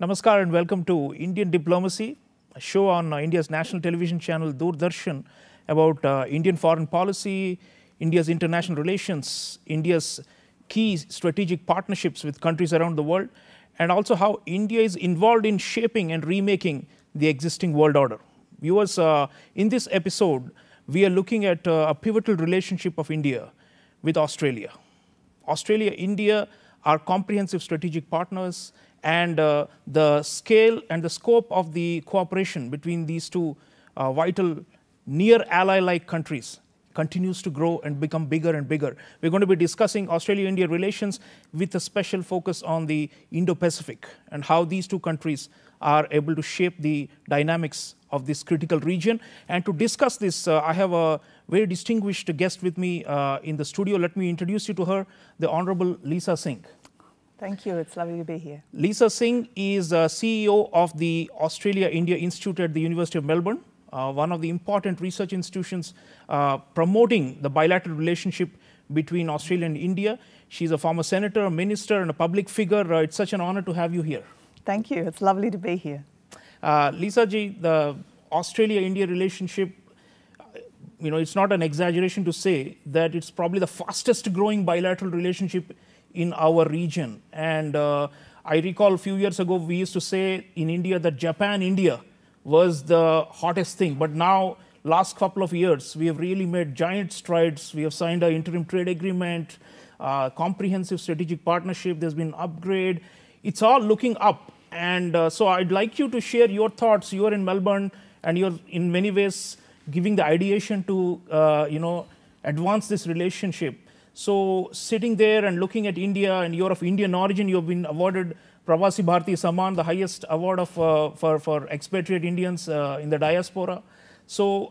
Namaskar and welcome to Indian Diplomacy, a show on India's national television channel Doordarshan about Indian foreign policy, India's international relations, India's key strategic partnerships with countries around the world, and also how India is involved in shaping and remaking the existing world order. Viewers, in this episode, we are looking at a pivotal relationship of India with Australia. Australia, India are comprehensive strategic partners, and the scale and the scope of the cooperation between these two vital near ally-like countries continues to grow and become bigger and bigger. We're going to be discussing Australia-India relations with a special focus on the Indo-Pacific and how these two countries are able to shape the dynamics of this critical region. And to discuss this, I have a very distinguished guest with me in the studio. Let me introduce you to her, the Honorable Lisa Singh. Thank you. It's lovely to be here. Lisa Singh is CEO of the Australia-India Institute at the University of Melbourne, one of the important research institutions promoting the bilateral relationship between Australia and India. She's a former senator, a minister, and a public figure. It's such an honor to have you here. Thank you. It's lovely to be here. Lisa ji, the Australia-India relationship, it's not an exaggeration to say that it's probably the fastest growing bilateral relationship in our region. And I recall a few years ago, we used to say in India that Japan-India was the hottest thing. But now, last couple of years, we have really made giant strides. We have signed an interim trade agreement, comprehensive strategic partnership. There's been upgrade. It's all looking up. And so I'd like you to share your thoughts. You're in Melbourne, and you're in many ways giving the ideation to, advance this relationship. So sitting there and looking at India, and you're of Indian origin, you've been awarded Pravasi Bharatiya Samman, the highest award for expatriate Indians in the diaspora. So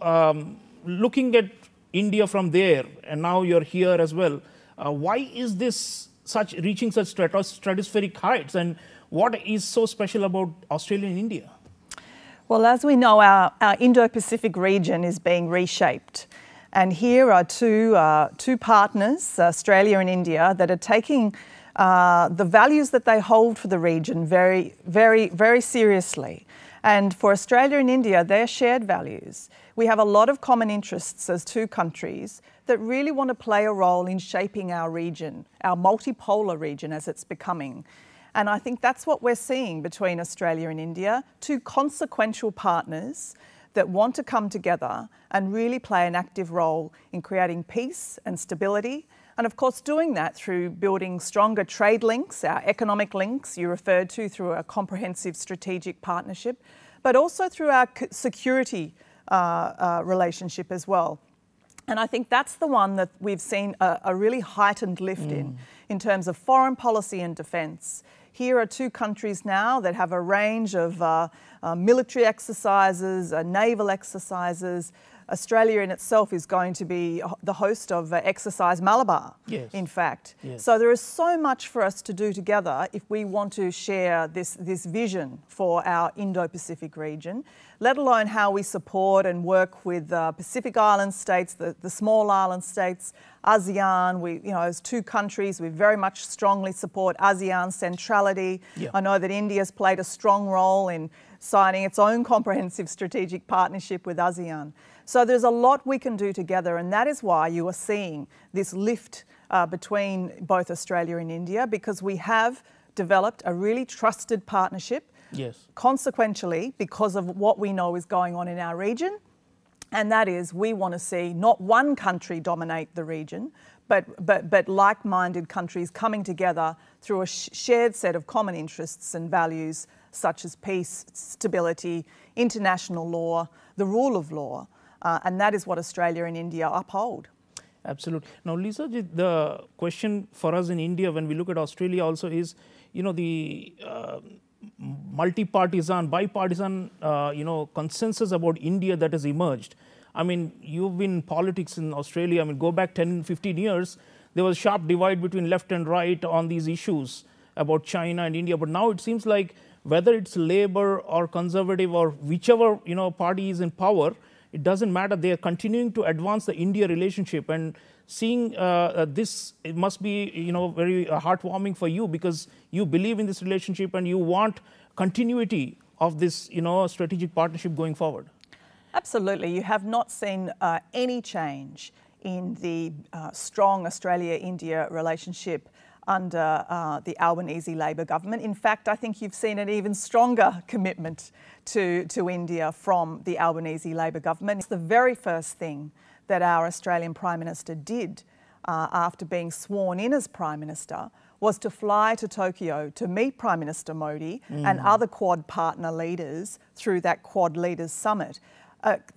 looking at India from there, and now you're here as well, why is this reaching such stratospheric heights, and what is so special about Australia and India? Well, as we know, our Indo-Pacific region is being reshaped. And here are two partners, Australia and India, that are taking the values that they hold for the region very, very, very seriously. And for Australia and India, they're shared values. We have a lot of common interests as two countries that really want to play a role in shaping our region, our multipolar region as it's becoming. And I think that's what we're seeing between Australia and India, two consequential partners that want to come together and really play an active role in creating peace and stability. And of course, doing that through building stronger trade links, our economic links you referred to through a comprehensive strategic partnership, but also through our security relationship as well. And I think that's the one that we've seen a really heightened lift in terms of foreign policy and defence. Here are two countries now that have a range of military exercises, naval exercises. Australia in itself is going to be the host of Exercise Malabar, yes, in fact. Yes. So there is so much for us to do together if we want to share this vision for our Indo-Pacific region, let alone how we support and work with Pacific Island states, the small island states, ASEAN. As two countries, we very much strongly support ASEAN centrality. Yeah. I know that India's played a strong role in signing its own comprehensive strategic partnership with ASEAN. So there's a lot we can do together, and that is why you are seeing this lift between both Australia and India, because we have developed a really trusted partnership. Yes. Consequentially, because of what we know is going on in our region, and that is we want to see not one country dominate the region, but like-minded countries coming together through a shared set of common interests and values such as peace, stability, international law, the rule of law, and that is what Australia and India uphold. Absolutely. Now, Lisa, the question for us in India when we look at Australia also is, the multi-partisan, bipartisan, consensus about India that has emerged. I mean, you've been in politics in Australia. I mean, go back 10, 15 years, there was a sharp divide between left and right on these issues about China and India. But now it seems like whether it's Labour or Conservative or whichever, party is in power, it doesn't matter. They are continuing to advance the India relationship, and seeing this, it must be, you know, very heartwarming for you, because you believe in this relationship and you want continuity of this, you know, strategic partnership going forward. Absolutely. You have not seen any change in the strong Australia-India relationship under the Albanese Labor government. In fact, I think you've seen an even stronger commitment to India from the Albanese Labor government. It's the very first thing that our Australian Prime Minister did after being sworn in as Prime Minister was to fly to Tokyo to meet Prime Minister Modi and other Quad partner leaders through that Quad Leaders Summit.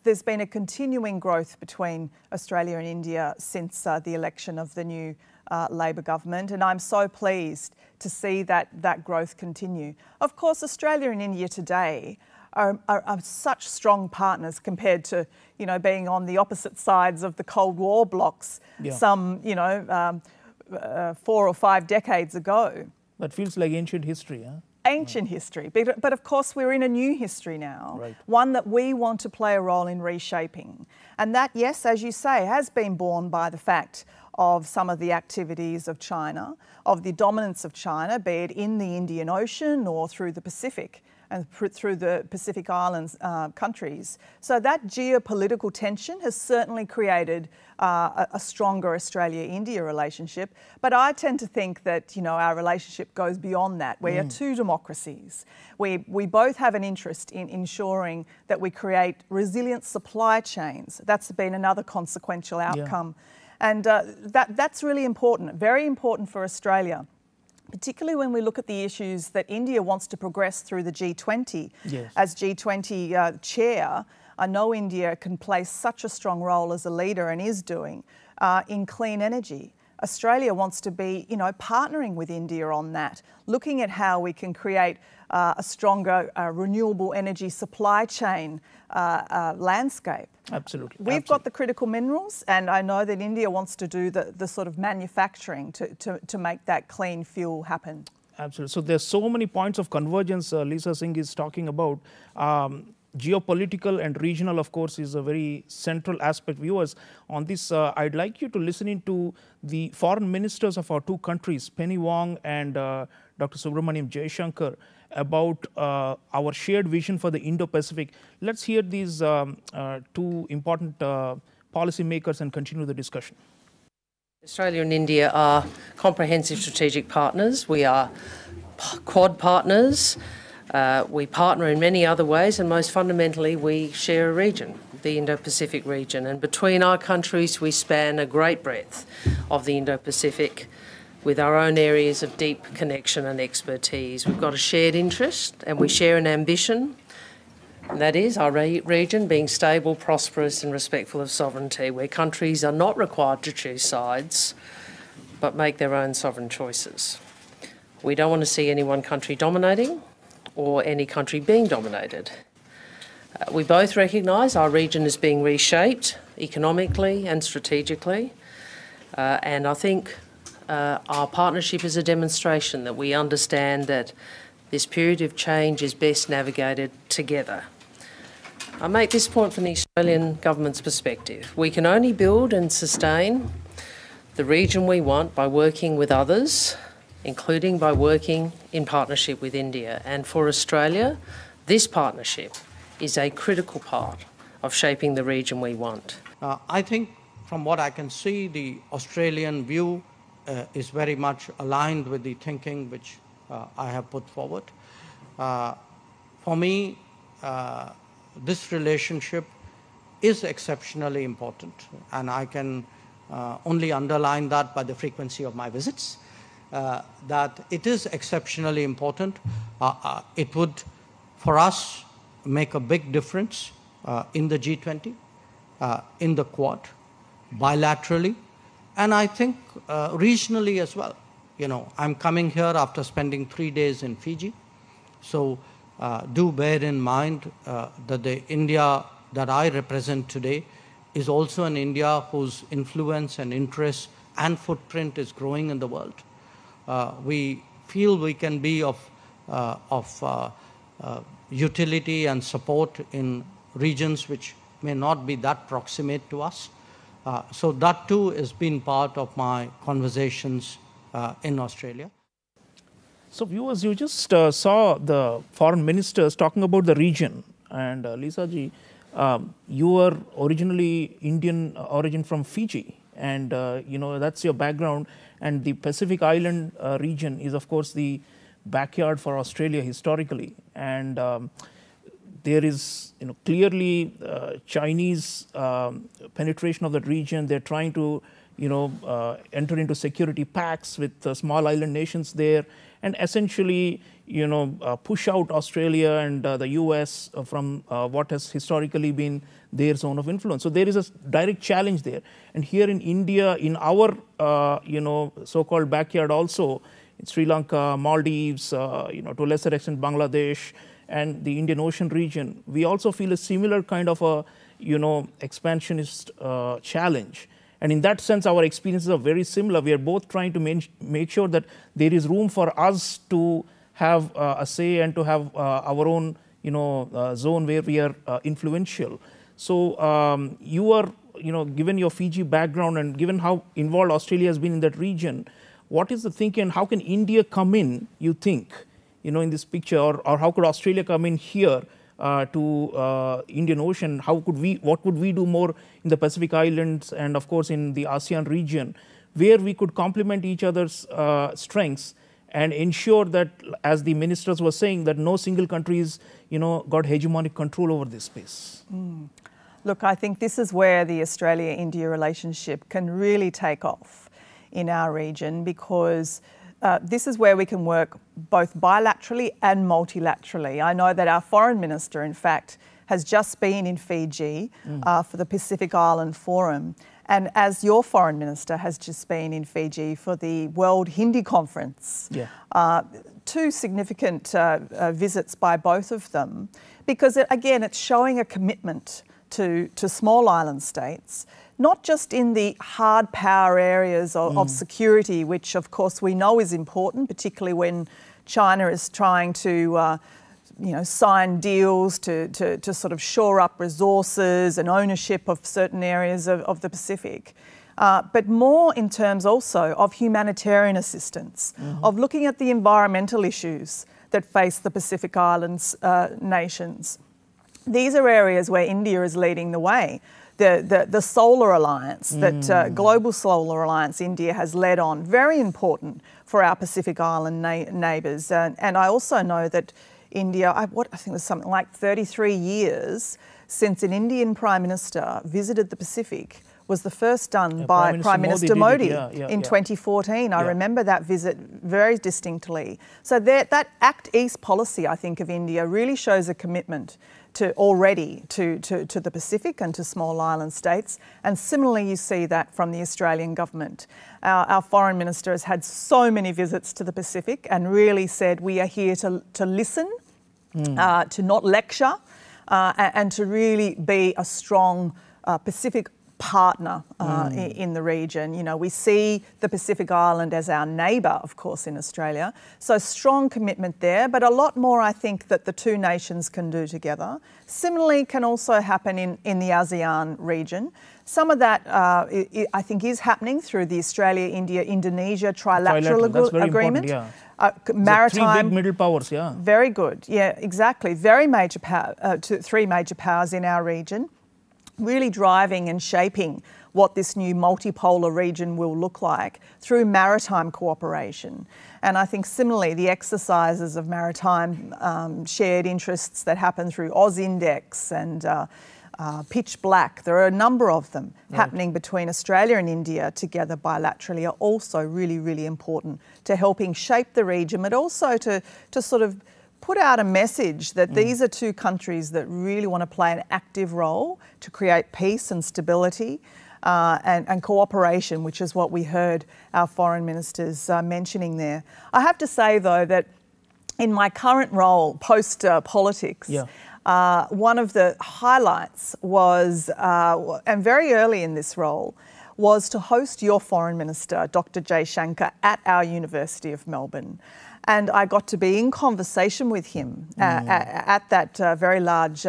There's been a continuing growth between Australia and India since the election of the new Labor government, and I'm so pleased to see that growth continue. Of course, Australia and India today are such strong partners compared to, you know, being on the opposite sides of the Cold War blocks some, you know, 4 or 5 decades ago. That feels like ancient history, huh? Ancient history, but of course we're in a new history now, one that we want to play a role in reshaping. And that, yes, as you say, has been borne by the fact of some of the activities of China, of the dominance of China, be it in the Indian Ocean or through the Pacific and through the Pacific Islands countries. So that geopolitical tension has certainly created a stronger Australia-India relationship. But I tend to think that, you know, our relationship goes beyond that. We are two democracies. We both have an interest in ensuring that we create resilient supply chains. That's been another consequential outcome. And that's really important, very important for Australia, particularly when we look at the issues that India wants to progress through the G20. As G20 chair, I know India can play such a strong role as a leader and is doing in clean energy. Australia wants to be, you know, partnering with India on that, looking at how we can create a stronger renewable energy supply chain landscape. Absolutely. We've got the critical minerals, and I know that India wants to do the sort of manufacturing to make that clean fuel happen. Absolutely. So there's so many points of convergence Lisa Singh is talking about. Geopolitical and regional, of course, is a very central aspect. Viewers, on this, I'd like you to listen into the foreign ministers of our two countries, Penny Wong and Dr. Subramaniam Jaishankar, about our shared vision for the Indo-Pacific. Let's hear these two important policy makers and continue the discussion. Australia and India are comprehensive strategic partners. We are Quad partners. We partner in many other ways, and most fundamentally, we share a region, the Indo-Pacific region. And between our countries, we span a great breadth of the Indo-Pacific with our own areas of deep connection and expertise. We've got a shared interest and we share an ambition, and that is our region being stable, prosperous and respectful of sovereignty, where countries are not required to choose sides but make their own sovereign choices. We don't want to see any one country dominating or any country being dominated. We both recognise our region is being reshaped economically and strategically, and I think our partnership is a demonstration that we understand that this period of change is best navigated together. I make this point from the Australian government's perspective. We can only build and sustain the region we want by working with others, including by working in partnership with India. And for Australia, this partnership is a critical part of shaping the region we want. I think from what I can see, the Australian view is very much aligned with the thinking which I have put forward. For me, this relationship is exceptionally important, and I can only underline that by the frequency of my visits, that it is exceptionally important. It would, for us, make a big difference in the G20, in the Quad, bilaterally, and I think regionally as well. You know, I'm coming here after spending 3 days in Fiji, so do bear in mind that the India that I represent today is also an India whose influence and interest and footprint is growing in the world. We feel we can be of utility and support in regions which may not be that proximate to us. So that too has been part of my conversations in Australia. So viewers, you just saw the foreign ministers talking about the region. And Lisa ji, you were originally Indian origin from Fiji. And that's your background. And the Pacific Island region is, of course, the backyard for Australia historically. And there is clearly Chinese penetration of that region. They're trying to enter into security pacts with small island nations there, and essentially push out Australia and the US from what has historically been their zone of influence. So there is a direct challenge there. And here in India, in our so-called backyard also, in Sri Lanka, Maldives, to a lesser extent Bangladesh, and the Indian Ocean region, we also feel a similar kind of a expansionist challenge. And in that sense, our experiences are very similar. We are both trying to make sure that there is room for us to have a say and to have our own zone where we are influential. So you are, given your Fiji background and given how involved Australia has been in that region, what is the thinking and how can India come in, you think, in this picture, or how could Australia come in here to Indian Ocean? What could we do more in the Pacific Islands and of course in the ASEAN region, where we could complement each other's strengths and ensure that, as the ministers were saying, that no single country is, got hegemonic control over this space? Look, I think this is where the Australia-India relationship can really take off in our region, because this is where we can work both bilaterally and multilaterally. I know that our foreign minister, in fact, has just been in Fiji for the Pacific Island Forum, and as your foreign minister has just been in Fiji for the World Hindi Conference. Yeah. Two significant visits by both of them, because again, it's showing a commitment to small island states, not just in the hard power areas of security, which of course we know is important, particularly when China is trying to sign deals to sort of shore up resources and ownership of certain areas of the Pacific. But more in terms also of humanitarian assistance, of looking at the environmental issues that face the Pacific Islands nations. These are areas where India is leading the way. The Solar Alliance, that Global Solar Alliance India has led on, very important for our Pacific Island neighbours. And I also know that India, I think it was something like 33 years since an Indian Prime Minister visited the Pacific, was the first done by Prime Minister Modi in 2014. I remember that visit very distinctly. So that Act East policy, I think, of India really shows a commitment to the Pacific and to small island states. And similarly, you see that from the Australian government. Our foreign minister has had so many visits to the Pacific and really said we are here to listen, to not lecture, and to really be a strong Pacific partner in the region. We see the Pacific Island as our neighbour, of course, in Australia. So strong commitment there, but a lot more, I think, that the two nations can do together. Similarly, can also happen in the ASEAN region. Some of that, I think, is happening through the Australia-India-Indonesia trilateral agreement. Maritime, three big middle powers, yeah. Very good, yeah, exactly. Very major power, three major powers in our region, really driving and shaping what this new multipolar region will look like through maritime cooperation. And I think similarly, the exercises of maritime shared interests that happen through AusIndex and Pitch Black, there are a number of them happening between Australia and India together bilaterally, are also really, really important to helping shape the region, but also to sort of put out a message that these are two countries that really want to play an active role to create peace and stability and cooperation, which is what we heard our foreign ministers mentioning there. I have to say, though, that in my current role, post-politics, one of the highlights was, and very early in this role, was to host your foreign minister, Dr. Jaishankar, at our University of Melbourne. And I got to be in conversation with him at that very large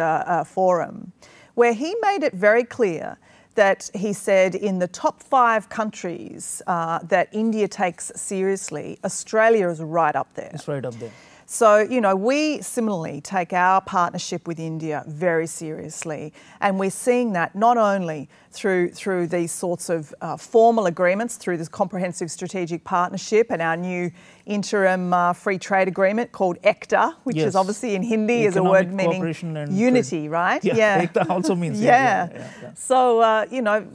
forum, where he made it very clear that he said in the top 5 countries that India takes seriously, Australia is right up there. It's right up there. So, you know, we similarly take our partnership with India very seriously, and we're seeing that not only through these sorts of formal agreements, through this comprehensive strategic partnership and our new interim free trade agreement called ECTA, which is obviously in Hindi is a word meaning unity, right? Yeah, ECTA also means yeah. So, you know,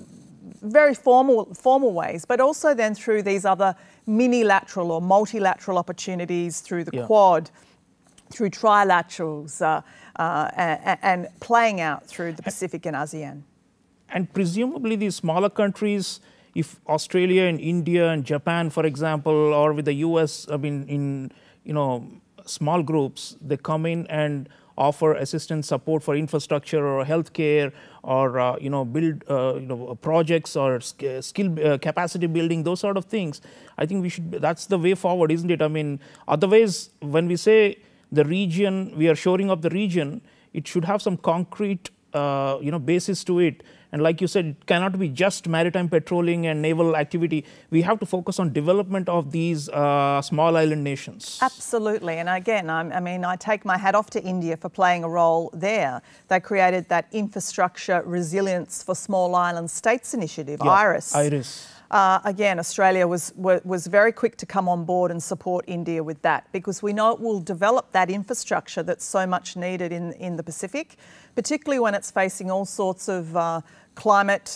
very formal ways, but also then through these other minilateral or multilateral opportunities through the Quad, through trilaterals, and playing out through the Pacific and ASEAN. And presumably these smaller countries, if Australia and India and Japan, for example, or with the US, I mean, in, you know, small groups, they come in and offer assistance support for infrastructure or healthcare or, you know, build, you know, projects or skill capacity building, those sort of things. I think we should, that's the way forward, isn't it? I mean, otherwise, when we say the region, we are shoring up the region, it should have some concrete, you know, basis to it. And like you said, it cannot be just maritime patrolling and naval activity. We have to focus on development of these small island nations. Absolutely. And again, I mean, I take my hat off to India for playing a role there. They created that Infrastructure Resilience for Small Island States initiative, IRIS. Again, Australia was very quick to come on board and support India with that, because we know it will develop that infrastructure that's so much needed in the Pacific, particularly when it's facing all sorts of climate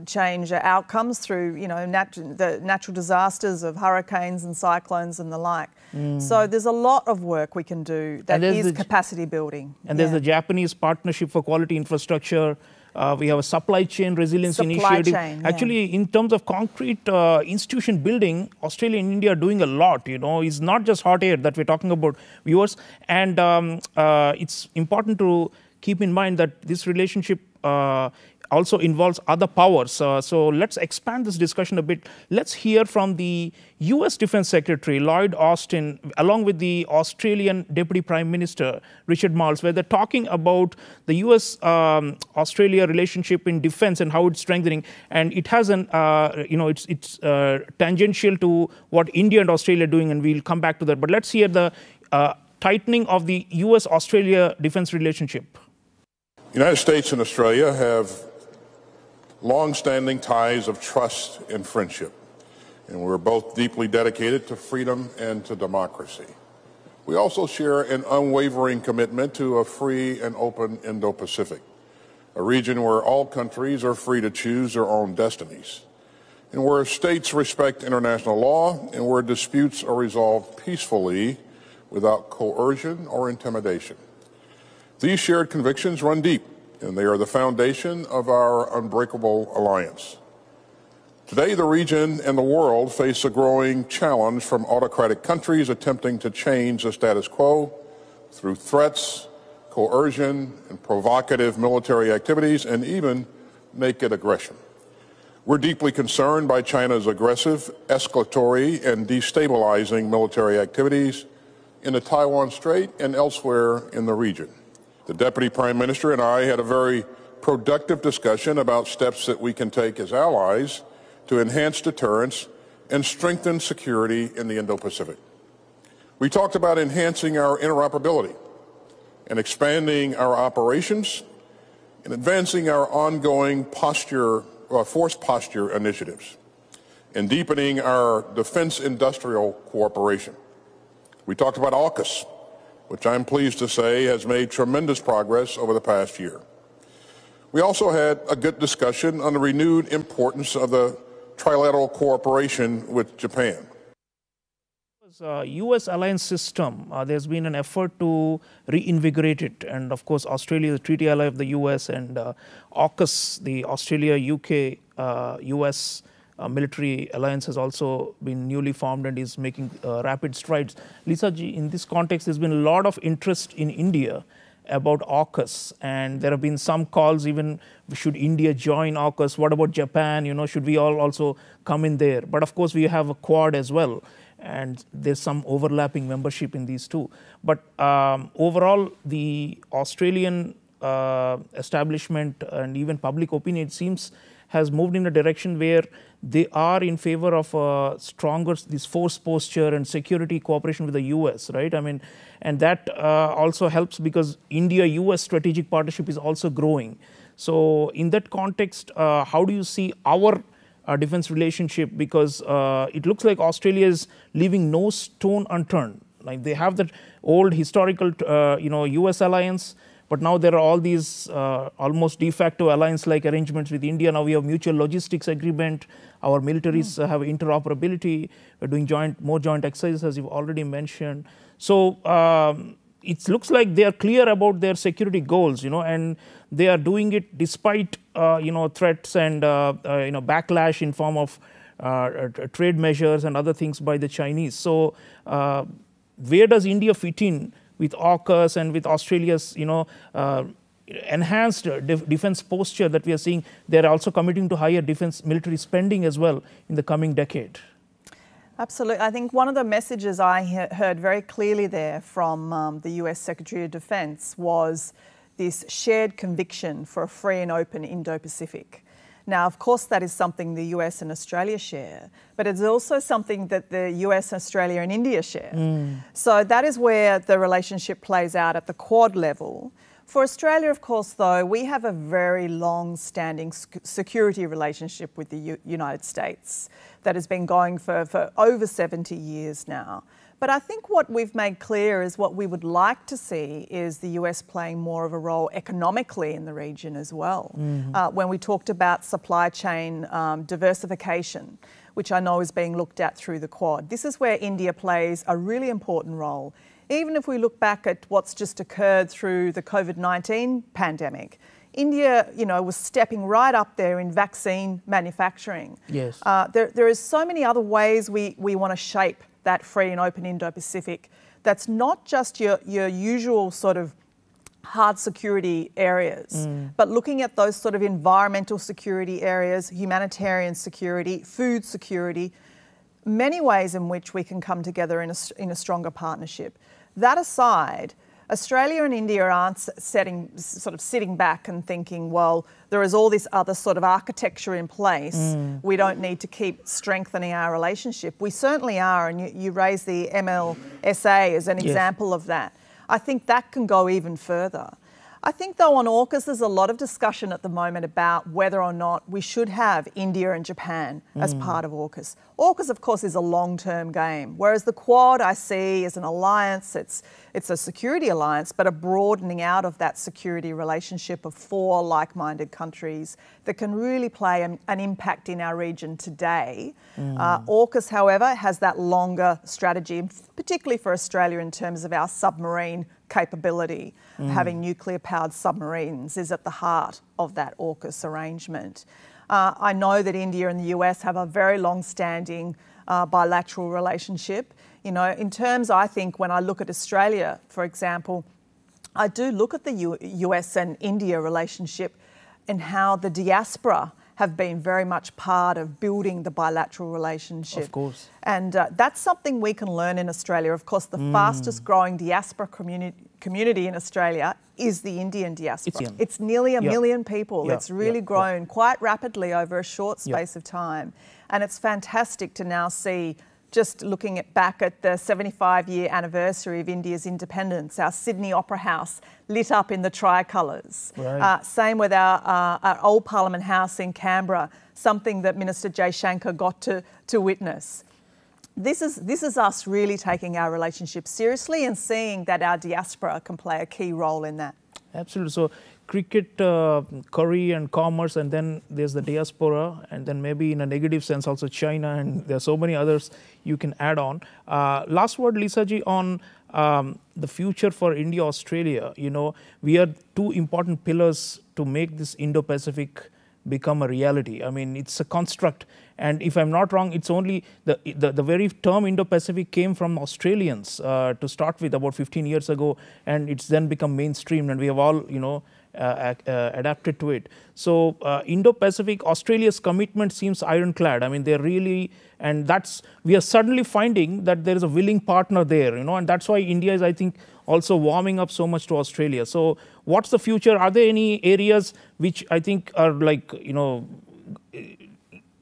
change outcomes through, you know, the natural disasters of hurricanes and cyclones and the like. So there's a lot of work we can do that is capacity building. And there's the Japanese Partnership for Quality Infrastructure. We have a supply chain resilience initiative. Actually, in terms of concrete institution building, Australia and India are doing a lot. You know, it's not just hot air that we're talking about, viewers. And it's important to keep in mind that this relationship also involves other powers. So let's expand this discussion a bit. Let's hear from the US Defense Secretary, Lloyd Austin, along with the Australian Deputy Prime Minister, Richard Marles, where they're talking about the US-Australia relationship in defense and how it's strengthening. And it has an, you know, it's tangential to what India and Australia are doing, and we'll come back to that. But let's hear the tightening of the US-Australia defense relationship. The United States and Australia have long-standing ties of trust and friendship, and we're both deeply dedicated to freedom and to democracy. We also share an unwavering commitment to a free and open Indo-Pacific, a region where all countries are free to choose their own destinies, and where states respect international law and where disputes are resolved peacefully without coercion or intimidation. These shared convictions run deep, and they are the foundation of our unbreakable alliance. Today, the region and the world face a growing challenge from autocratic countries attempting to change the status quo through threats, coercion, and provocative military activities, and even naked aggression. We're deeply concerned by China's aggressive, escalatory, and destabilizing military activities in the Taiwan Strait and elsewhere in the region. The Deputy Prime Minister and I had a very productive discussion about steps that we can take as allies to enhance deterrence and strengthen security in the Indo-Pacific. We talked about enhancing our interoperability and expanding our operations and advancing our ongoing force posture initiatives and deepening our defense industrial cooperation. We talked about AUKUS, which I'm pleased to say has made tremendous progress over the past year. We also had a good discussion on the renewed importance of the trilateral cooperation with Japan. US alliance system, there's been an effort to reinvigorate it. And of course, Australia is a treaty ally of the US, and AUKUS, the Australia-UK-US military alliance, has also been newly formed and is making rapid strides. Lisa ji, in this context, there's been a lot of interest in India about AUKUS, and there have been some calls even, should India join AUKUS? What about Japan? You know, should we all also come in there? But of course, we have a Quad as well, and there's some overlapping membership in these two. But overall, the Australian establishment and even public opinion, it seems, has moved in a direction where they are in favor of stronger this force posture and security cooperation with the US, right? I mean, and that also helps because India-US strategic partnership is also growing. So in that context, how do you see our defense relationship? Because it looks like Australia is leaving no stone unturned. Like they have that old historical, US alliance, but now there are all these almost de facto alliance-like arrangements with India. Now we have mutual logistics agreement. Our militaries have interoperability. We're doing more joint exercises, as you've already mentioned. So it looks like they are clear about their security goals, and they are doing it despite threats and backlash in form of trade measures and other things by the Chinese. So where does India fit in with AUKUS and with Australia's enhanced defense posture that we are seeing? They're also committing to higher defense military spending as well in the coming decade. Absolutely. I think one of the messages I heard very clearly there from the US Secretary of Defense was this shared conviction for a free and open Indo-Pacific. Now, of course, that is something the US and Australia share, but it's also something that the US, Australia and India share. So that is where the relationship plays out at the Quad level. For Australia, of course, though, we have a very long-standing security relationship with the United States that has been going for over 70 years now. But I think what we've made clear is what we would like to see is the US playing more of a role economically in the region as well. When we talked about supply chain diversification, which I know is being looked at through the Quad, this is where India plays a really important role. Even if we look back at what's just occurred through the COVID-19 pandemic, India, was stepping right up there in vaccine manufacturing. Yes. There is so many other ways we want to shape that free and open Indo-Pacific. That's not just your usual sort of hard security areas, but looking at those sort of environmental security areas, humanitarian security, food security, many ways in which we can come together in a stronger partnership. That aside, Australia and India aren't sitting back and thinking, well, there is all this other sort of architecture in place. We don't need to keep strengthening our relationship. We certainly are, and you raise the MLSA as an example of that. I think that can go even further. I think, though, on AUKUS, there's a lot of discussion at the moment about whether or not we should have India and Japan as part of AUKUS. AUKUS, of course, is a long-term game, whereas the Quad I see as an alliance. It's a security alliance, but a broadening out of that security relationship of 4 like-minded countries that can really play an impact in our region today. AUKUS, however, has that longer strategy, particularly for Australia in terms of our submarine capability. Having nuclear-powered submarines is at the heart of that AUKUS arrangement. I know that India and the US have a very long-standing bilateral relationship. In terms, I think, when I look at Australia, for example, I do look at the US and India relationship and how the diaspora have been very much part of building the bilateral relationship. Of course. And that's something we can learn in Australia. Of course, the fastest growing diaspora community in Australia is the Indian diaspora. It's nearly a million people. It's really grown quite rapidly over a short space of time. And it's fantastic to now see, just looking back at the 75-year anniversary of India's independence, our Sydney Opera House lit up in the tricolours. Same with our old Parliament House in Canberra, something that Minister Jaishankar got to witness. This is us really taking our relationship seriously and seeing that our diaspora can play a key role in that. Absolutely. So cricket, curry and commerce, and then there's the diaspora, and then maybe in a negative sense also China, and there are so many others you can add on. Last word, Lisa ji, on the future for India-Australia. We are 2 important pillars to make this Indo-Pacific become a reality. I mean, it's a construct, and if I'm not wrong, it's only the very term Indo-Pacific came from Australians to start with about 15 years ago, and it's then become mainstream, and we have all adapted to it. So Indo-Pacific, Australia's commitment seems ironclad. I mean, they're really, and we are suddenly finding that there is a willing partner there, and that's why India is, I think, also warming up so much to Australia. So what's the future? Are there any areas which I think are like,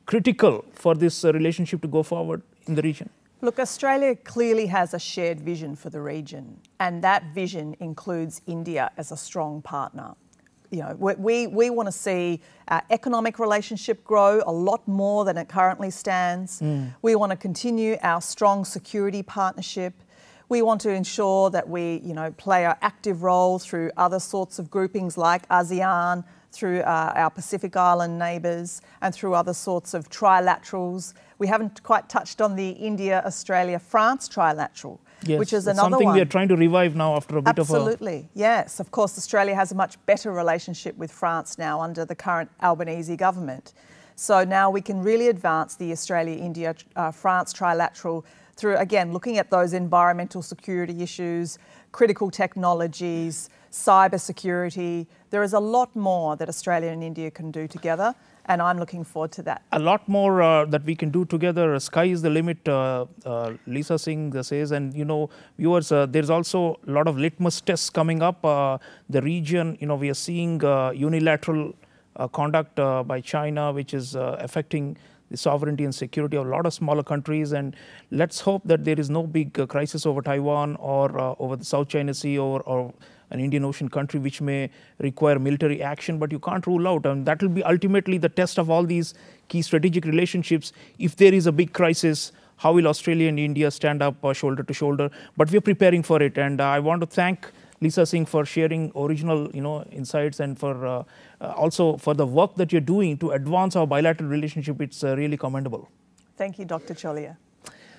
critical for this relationship to go forward in the region? Look, Australia clearly has a shared vision for the region, and that vision includes India as a strong partner. We want to see our economic relationship grow a lot more than it currently stands. We want to continue our strong security partnership. We want to ensure that we, play an active role through other sorts of groupings like ASEAN, through our Pacific Island neighbours, and through other sorts of trilaterals. We haven't quite touched on the India-Australia-France trilateral, yes, which is another something one. we are trying to revive now after a bit of a... Absolutely, yes. Of course, Australia has a much better relationship with France now under the current Albanese government. So now we can really advance the Australia-India-France trilateral through, again, looking at those environmental security issues, critical technologies, cyber security. There is a lot more that Australia and India can do together, and I'm looking forward to that. A lot more that we can do together. Sky is the limit, Lisa Singh says. And, viewers, there's also a lot of litmus tests coming up. The region, we are seeing unilateral conduct by China, which is affecting the sovereignty and security of a lot of smaller countries. And let's hope that there is no big crisis over Taiwan or over the South China Sea or an Indian Ocean country which may require military action, but you can't rule out. And that will be ultimately the test of all these key strategic relationships. If there is a big crisis, how will Australia and India stand up shoulder to shoulder? But we're preparing for it. And I want to thank Lisa Singh for sharing original insights, and for also for the work that you're doing to advance our bilateral relationship. It's really commendable. Thank you, Dr. Cholia.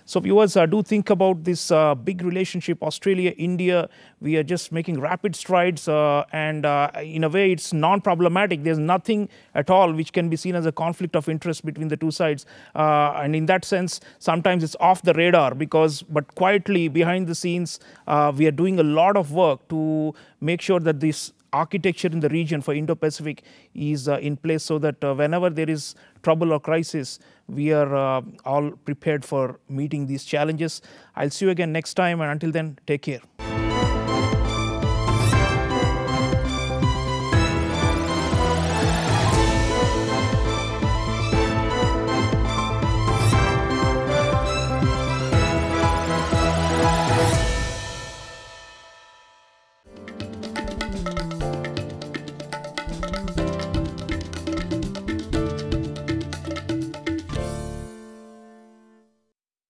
So viewers, do think about this big relationship, Australia-India. We are just making rapid strides, and in a way it's non-problematic. There's nothing at all which can be seen as a conflict of interest between the two sides. And in that sense, sometimes it's off the radar but quietly behind the scenes, we are doing a lot of work to make sure that this architecture in the region for Indo-Pacific is in place, so that whenever there is trouble or crisis, we are all prepared for meeting these challenges. I'll see you again next time, and until then, take care.